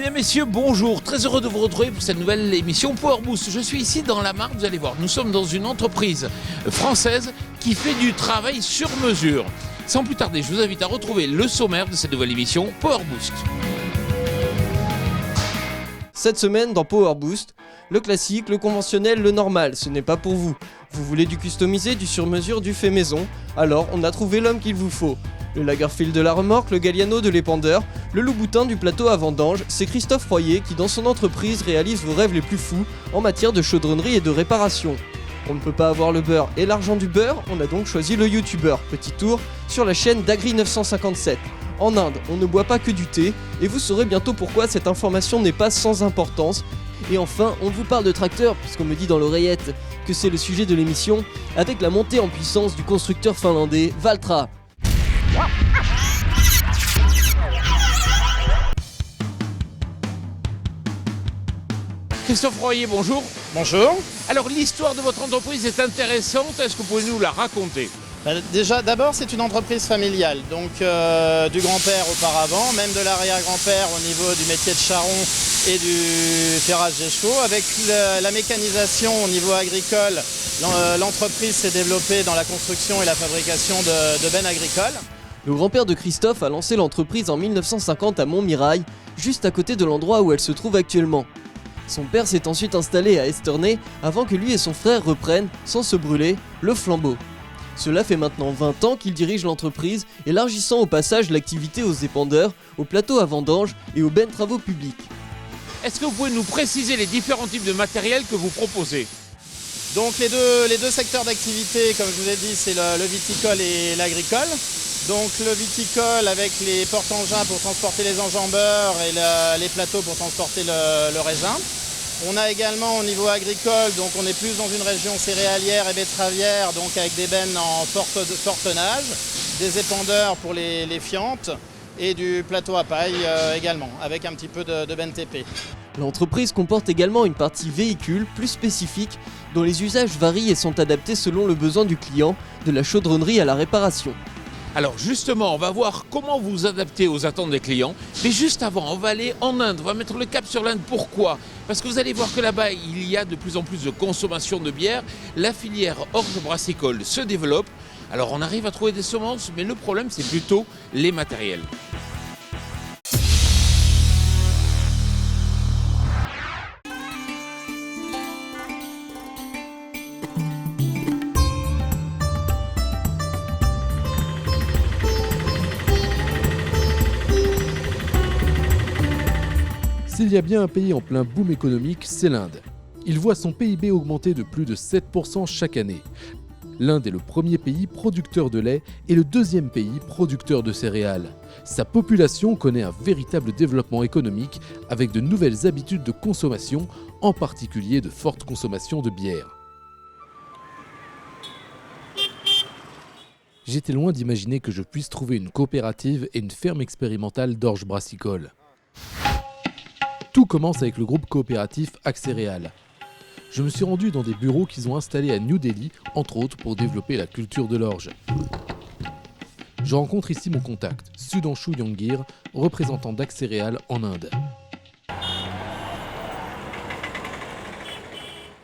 Mesdames, Messieurs, bonjour. Très heureux de vous retrouver pour cette nouvelle émission Power Boost. Je suis ici dans la Marne, vous allez voir. Nous sommes dans une entreprise française qui fait du travail sur mesure. Sans plus tarder, je vous invite à retrouver le sommaire de cette nouvelle émission Power Boost. Cette semaine dans Power Boost, le classique, le conventionnel, le normal, ce n'est pas pour vous. Vous voulez du customisé, du sur-mesure, du fait maison? Alors on a trouvé l'homme qu'il vous faut. Le Lagerfeld de la remorque, le Galliano de l'épandeur, le Louboutin du plateau à vendange, c'est Christophe Royer qui dans son entreprise réalise vos rêves les plus fous en matière de chaudronnerie et de réparation. On ne peut pas avoir le beurre et l'argent du beurre, on a donc choisi le youtubeur. Petit tour sur la chaîne d'Agri957. En Inde, on ne boit pas que du thé, et vous saurez bientôt pourquoi cette information n'est pas sans importance. Et enfin, on vous parle de tracteur, puisqu'on me dit dans l'oreillette que c'est le sujet de l'émission, avec la montée en puissance du constructeur finlandais Valtra. Christophe Royer, bonjour. Bonjour. Alors l'histoire de votre entreprise est intéressante, est-ce que vous pouvez nous la raconter? Déjà, d'abord, c'est une entreprise familiale, donc du grand-père auparavant, même de l'arrière-grand-père au niveau du métier de charron et du ferrage des chevaux. Avec la mécanisation au niveau agricole, l'entreprise s'est développée dans la construction et la fabrication de bennes agricoles. Le grand-père de Christophe a lancé l'entreprise en 1950 à Montmirail, juste à côté de l'endroit où elle se trouve actuellement. Son père s'est ensuite installé à Esternay avant que lui et son frère reprennent, sans se brûler, le flambeau. Cela fait maintenant 20 ans qu'il dirige l'entreprise, élargissant au passage l'activité aux épandeurs, aux plateaux à vendange et aux bennes travaux publics. Est-ce que vous pouvez nous préciser les différents types de matériel que vous proposez? Donc les deux secteurs d'activité, comme je vous ai dit, c'est le viticole et l'agricole. Donc le viticole avec les porte-engins pour transporter les enjambeurs et les plateaux pour transporter le raisin. On a également au niveau agricole, donc on est plus dans une région céréalière et betteravière, donc avec des bennes en fort tonnage, des épandeurs pour les fientes et du plateau à paille également, avec un petit peu de bennes TP. L'entreprise comporte également une partie véhicule plus spécifique dont les usages varient et sont adaptés selon le besoin du client, de la chaudronnerie à la réparation. Alors justement, on va voir comment vous vous adaptez aux attentes des clients. Mais juste avant, on va aller en Inde, on va mettre le cap sur l'Inde. Pourquoi? Parce que vous allez voir que là-bas, il y a de plus en plus de consommation de bière. La filière orge brassicole se développe. Alors on arrive à trouver des semences, mais le problème, c'est plutôt les matériels. S'il y a bien un pays en plein boom économique, c'est l'Inde. Il voit son PIB augmenter de plus de 7% chaque année. L'Inde est le premier pays producteur de lait et le deuxième pays producteur de céréales. Sa population connaît un véritable développement économique avec de nouvelles habitudes de consommation, en particulier de forte consommation de bière. J'étais loin d'imaginer que je puisse trouver une coopérative et une ferme expérimentale d'orge brassicole. Tout commence avec le groupe coopératif Accéréal. Je me suis rendu dans des bureaux qu'ils ont installés à New Delhi, entre autres pour développer la culture de l'orge. Je rencontre ici mon contact, Sudhanshu Yongir, représentant d'Accéréal en Inde.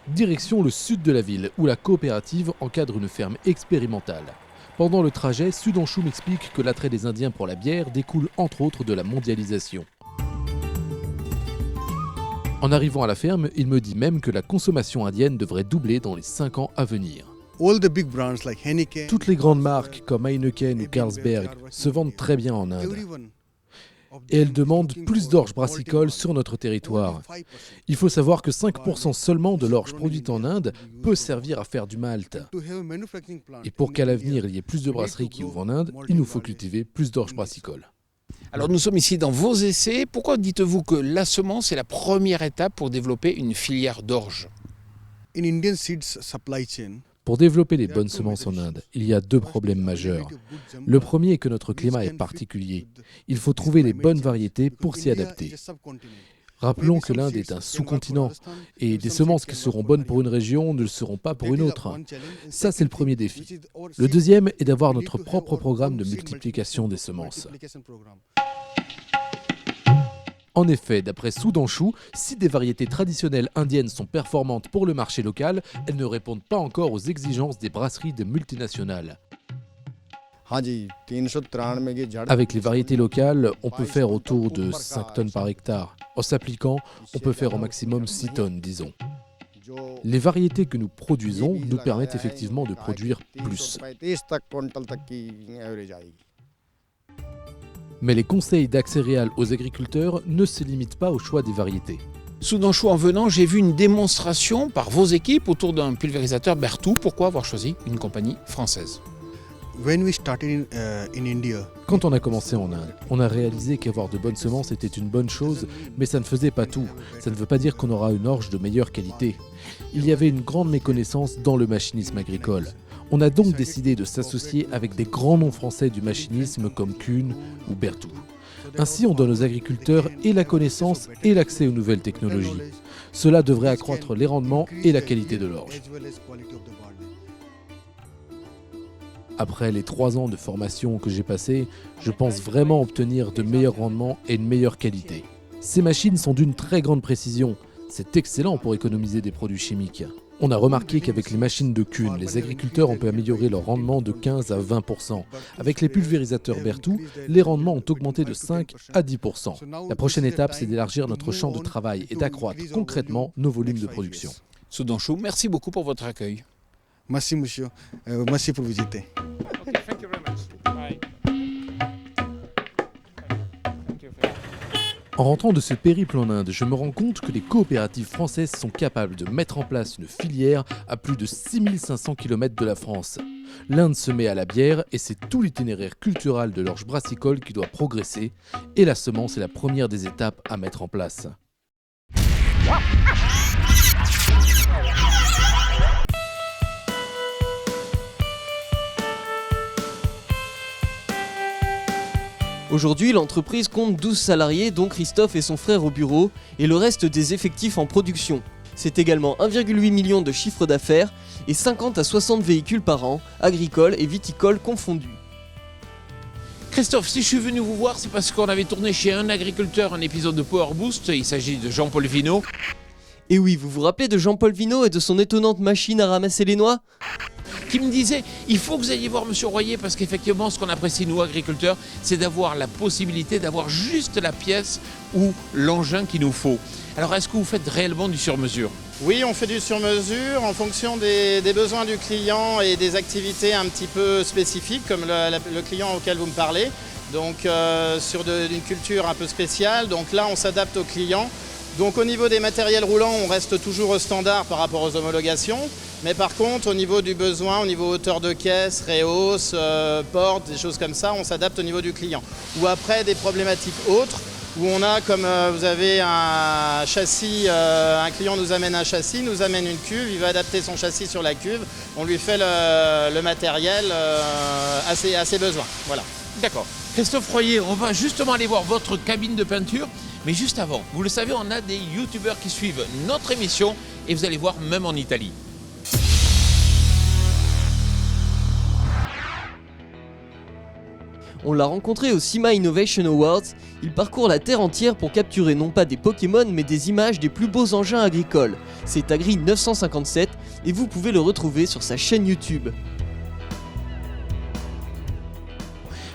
Direction le sud de la ville, où la coopérative encadre une ferme expérimentale. Pendant le trajet, Sudhanshu m'explique que l'attrait des Indiens pour la bière découle entre autres de la mondialisation. En arrivant à la ferme, il me dit même que la consommation indienne devrait doubler dans les 5 ans à venir. Toutes les grandes marques comme Heineken ou Carlsberg se vendent très bien en Inde. Et elles demandent plus d'orge brassicole sur notre territoire. Il faut savoir que 5% seulement de l'orge produite en Inde peut servir à faire du malt. Et pour qu'à l'avenir il y ait plus de brasseries qui ouvrent en Inde, il nous faut cultiver plus d'orge brassicole. Alors nous sommes ici dans vos essais. Pourquoi dites-vous que la semence est la première étape pour développer une filière d'orge? Pour développer les bonnes semences en Inde, il y a 2 problèmes majeurs. Le premier est que notre climat est particulier. Il faut trouver les bonnes variétés pour s'y adapter. Rappelons que l'Inde est un sous-continent et des semences qui seront bonnes pour une région ne le seront pas pour une autre. Ça, c'est le premier défi. Le deuxième est d'avoir notre propre programme de multiplication des semences. En effet, d'après Sudhanshu, si des variétés traditionnelles indiennes sont performantes pour le marché local, elles ne répondent pas encore aux exigences des brasseries de multinationales. Avec les variétés locales, on peut faire autour de 5 tonnes par hectare. En s'appliquant, on peut faire au maximum 6 tonnes, disons. Les variétés que nous produisons nous permettent effectivement de produire plus. Mais les conseils d'Axcéréales aux agriculteurs ne se limitent pas au choix des variétés. Sudhanshu, en venant, j'ai vu une démonstration par vos équipes autour d'un pulvérisateur Berthoud. Pourquoi avoir choisi une compagnie française ? Quand on a commencé en Inde, on a réalisé qu'avoir de bonnes semences était une bonne chose, mais ça ne faisait pas tout. Ça ne veut pas dire qu'on aura une orge de meilleure qualité. Il y avait une grande méconnaissance dans le machinisme agricole. On a donc décidé de s'associer avec des grands noms français du machinisme comme Kuhn ou Berthoud. Ainsi, on donne aux agriculteurs et la connaissance et l'accès aux nouvelles technologies. Cela devrait accroître les rendements et la qualité de l'orge. Après les 3 ans de formation que j'ai passés, je pense vraiment obtenir de meilleurs rendements et une meilleure qualité. Ces machines sont d'une très grande précision. C'est excellent pour économiser des produits chimiques. On a remarqué qu'avec les machines de Kuhn, les agriculteurs ont pu améliorer leur rendement de 15 à 20%. Avec les pulvérisateurs Berthoud, les rendements ont augmenté de 5 à 10%. La prochaine étape, c'est d'élargir notre champ de travail et d'accroître concrètement nos volumes de production. Sudhanshu, merci beaucoup pour votre accueil. Merci monsieur, merci pour visiter. Okay, thank you very much. Bye. En rentrant de ce périple en Inde, je me rends compte que les coopératives françaises sont capables de mettre en place une filière à plus de 6500 km de la France. L'Inde se met à la bière et c'est tout l'itinéraire culturel de l'orge brassicole qui doit progresser, et la semence est la première des étapes à mettre en place. Aujourd'hui, l'entreprise compte 12 salariés, dont Christophe et son frère au bureau, et le reste des effectifs en production. C'est également 1,8 million de chiffre d'affaires et 50 à 60 véhicules par an, agricoles et viticoles confondus. Christophe, si je suis venu vous voir, c'est parce qu'on avait tourné chez un agriculteur un épisode de Power Boost. Il s'agit de Jean-Paul Vinaud. Et oui, vous vous rappelez de Jean-Paul Vinaud et de son étonnante machine à ramasser les noix ? Qui me disait, il faut que vous alliez voir Monsieur Royer parce qu'effectivement, ce qu'on apprécie nous agriculteurs, c'est d'avoir la possibilité d'avoir juste la pièce ou l'engin qu'il nous faut. Alors, est-ce que vous faites réellement du sur-mesure ? Oui, on fait du sur-mesure en fonction des besoins du client et des activités un petit peu spécifiques, comme le client auquel vous me parlez. Donc, sur une culture un peu spéciale. Donc là, on s'adapte au client. Donc au niveau des matériels roulants, on reste toujours au standard par rapport aux homologations. Mais par contre, au niveau du besoin, au niveau hauteur de caisse, réhausse, porte, des choses comme ça, on s'adapte au niveau du client. Ou après, des problématiques autres, où on a, comme vous avez un châssis, un client nous amène un châssis, nous amène une cuve, il va adapter son châssis sur la cuve, on lui fait le matériel à ses besoins. Voilà. D'accord. Christophe Royer, on va justement aller voir votre cabine de peinture. Mais juste avant, vous le savez, on a des youtubeurs qui suivent notre émission et vous allez voir, même en Italie. On l'a rencontré au SIMA Innovation Awards. Il parcourt la terre entière pour capturer non pas des Pokémon mais des images des plus beaux engins agricoles. C'est Agri 957 et vous pouvez le retrouver sur sa chaîne YouTube.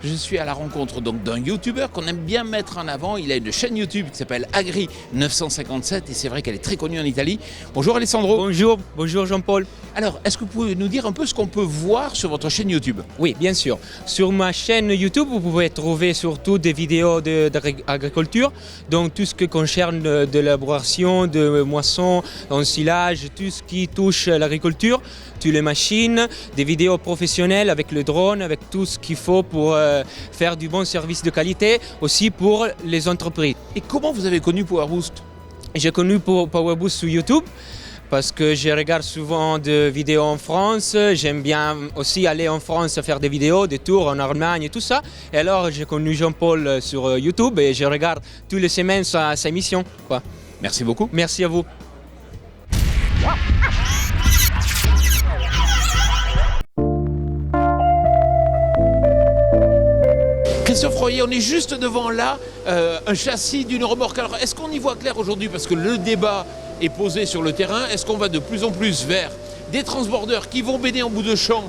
Je suis à la rencontre donc d'un youtubeur qu'on aime bien mettre en avant. Il a une chaîne YouTube qui s'appelle Agri 957 et c'est vrai qu'elle est très connue en Italie. Bonjour Alessandro. Bonjour Jean-Paul. Alors, est-ce que vous pouvez nous dire un peu ce qu'on peut voir sur votre chaîne YouTube ? Oui, bien sûr. Sur ma chaîne YouTube, vous pouvez trouver surtout des vidéos d'agriculture, donc tout ce qui concerne de l'élaboration, de moisson, ensilage, tout ce qui touche l'agriculture, toutes les machines, des vidéos professionnelles avec le drone, avec tout ce qu'il faut pour faire du bon service de qualité, aussi pour les entreprises. Et comment vous avez connu Power Boost ? J'ai connu Power Boost sur YouTube parce que je regarde souvent des vidéos en France. J'aime bien aussi aller en France faire des vidéos, des tours en Allemagne et tout ça. Et alors j'ai connu Jean-Paul sur YouTube et je regarde toutes les semaines sa émission, quoi. Merci beaucoup. Merci à vous. Christophe Royer, on est juste devant là un châssis d'une remorque. Alors est-ce qu'on y voit clair aujourd'hui? Parce que le débat est posé sur le terrain. Est-ce qu'on va de plus en plus vers des transbordeurs qui vont baigner en bout de champ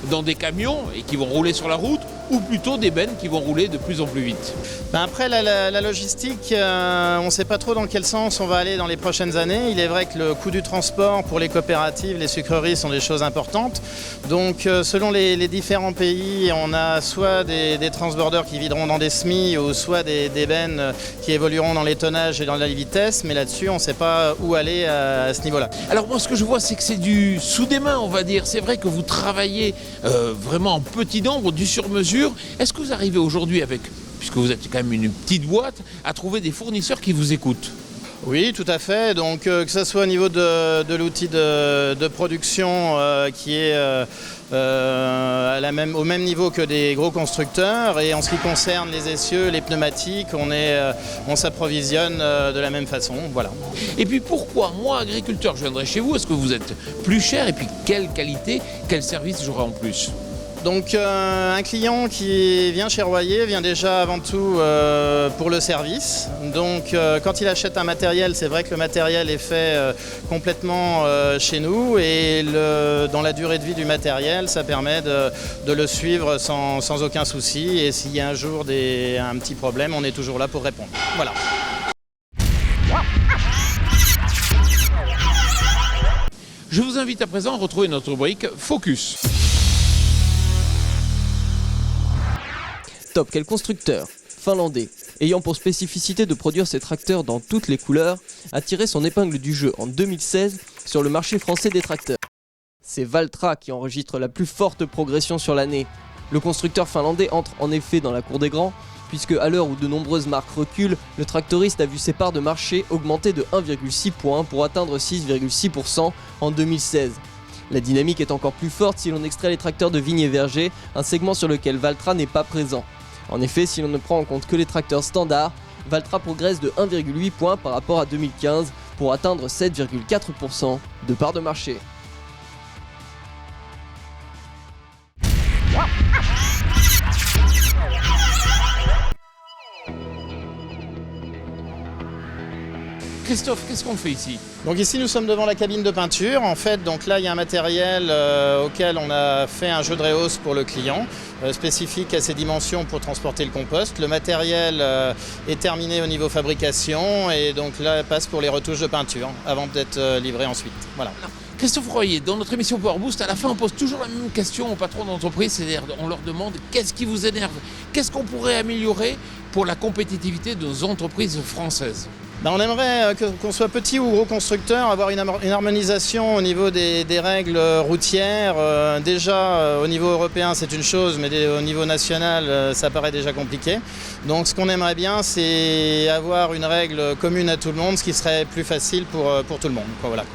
dans des camions et qui vont rouler sur la route, ou plutôt des bennes qui vont rouler de plus en plus vite? Après, la logistique, on ne sait pas trop dans quel sens on va aller dans les prochaines années. Il est vrai que le coût du transport pour les coopératives, les sucreries sont des choses importantes. Donc selon les différents pays, on a soit des transbordeurs qui videront dans des semis ou soit des bennes qui évolueront dans les tonnages et dans la vitesse. Mais là-dessus, on ne sait pas où aller à ce niveau-là. Alors moi, ce que je vois, c'est que c'est du sous des mains, on va dire. C'est vrai que vous travaillez vraiment en petit nombre, du sur-mesure. Est-ce que vous arrivez aujourd'hui avec, puisque vous êtes quand même une petite boîte, à trouver des fournisseurs qui vous écoutent? Oui, tout à fait. Donc que ce soit au niveau de l'outil de production qui est au même niveau que des gros constructeurs, et en ce qui concerne les essieux, les pneumatiques, on s'approvisionne de la même façon. Voilà. Et puis pourquoi, moi agriculteur, je viendrai chez vous? Est-ce que vous êtes plus cher? Et puis quelle qualité, quel service j'aurai en plus? Donc un client qui vient chez Royer vient déjà avant tout pour le service. Donc quand il achète un matériel, c'est vrai que le matériel est fait complètement chez nous, et dans la durée de vie du matériel, ça permet de le suivre sans aucun souci, et s'il y a un jour un petit problème, on est toujours là pour répondre. Voilà. Je vous invite à présent à retrouver notre rubrique Focus. Top, quel constructeur finlandais, ayant pour spécificité de produire ses tracteurs dans toutes les couleurs, a tiré son épingle du jeu en 2016 sur le marché français des tracteurs. C'est Valtra qui enregistre la plus forte progression sur l'année. Le constructeur finlandais entre en effet dans la cour des grands, puisque à l'heure où de nombreuses marques reculent, le tractoriste a vu ses parts de marché augmenter de 1,6 points pour atteindre 6,6% en 2016. La dynamique est encore plus forte si l'on extrait les tracteurs de vigne et verger, un segment sur lequel Valtra n'est pas présent. En effet, si l'on ne prend en compte que les tracteurs standards, Valtra progresse de 1,8 points par rapport à 2015 pour atteindre 7,4% de part de marché. Christophe, qu'est-ce qu'on fait ici? Donc ici nous sommes devant la cabine de peinture. En fait, donc là il y a un matériel auquel on a fait un jeu de réhausse pour le client, spécifique à ses dimensions pour transporter le compost. Le matériel est terminé au niveau fabrication, et donc là passe pour les retouches de peinture avant d'être livré ensuite. Voilà. Christophe Royer, dans notre émission Power Boost, à la fin on pose toujours la même question aux patrons d'entreprise, c'est-à-dire on leur demande qu'est-ce qui vous énerve, qu'est-ce qu'on pourrait améliorer pour la compétitivité de nos entreprises françaises? On aimerait qu'on soit petit ou gros constructeur, avoir une harmonisation au niveau des règles routières. Déjà au niveau européen c'est une chose, mais au niveau national ça paraît déjà compliqué. Donc ce qu'on aimerait bien, c'est avoir une règle commune à tout le monde, ce qui serait plus facile pour tout le monde. Voilà.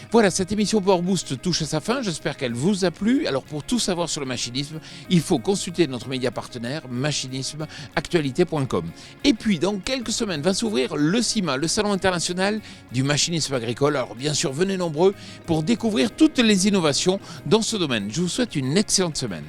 Voilà, cette émission Power Boost touche à sa fin, j'espère qu'elle vous a plu. Alors pour tout savoir sur le machinisme, il faut consulter notre média partenaire machinismeactualité.com. Et puis dans quelques semaines va s'ouvrir le CIMA, le Salon international du machinisme agricole. Alors bien sûr, venez nombreux pour découvrir toutes les innovations dans ce domaine. Je vous souhaite une excellente semaine.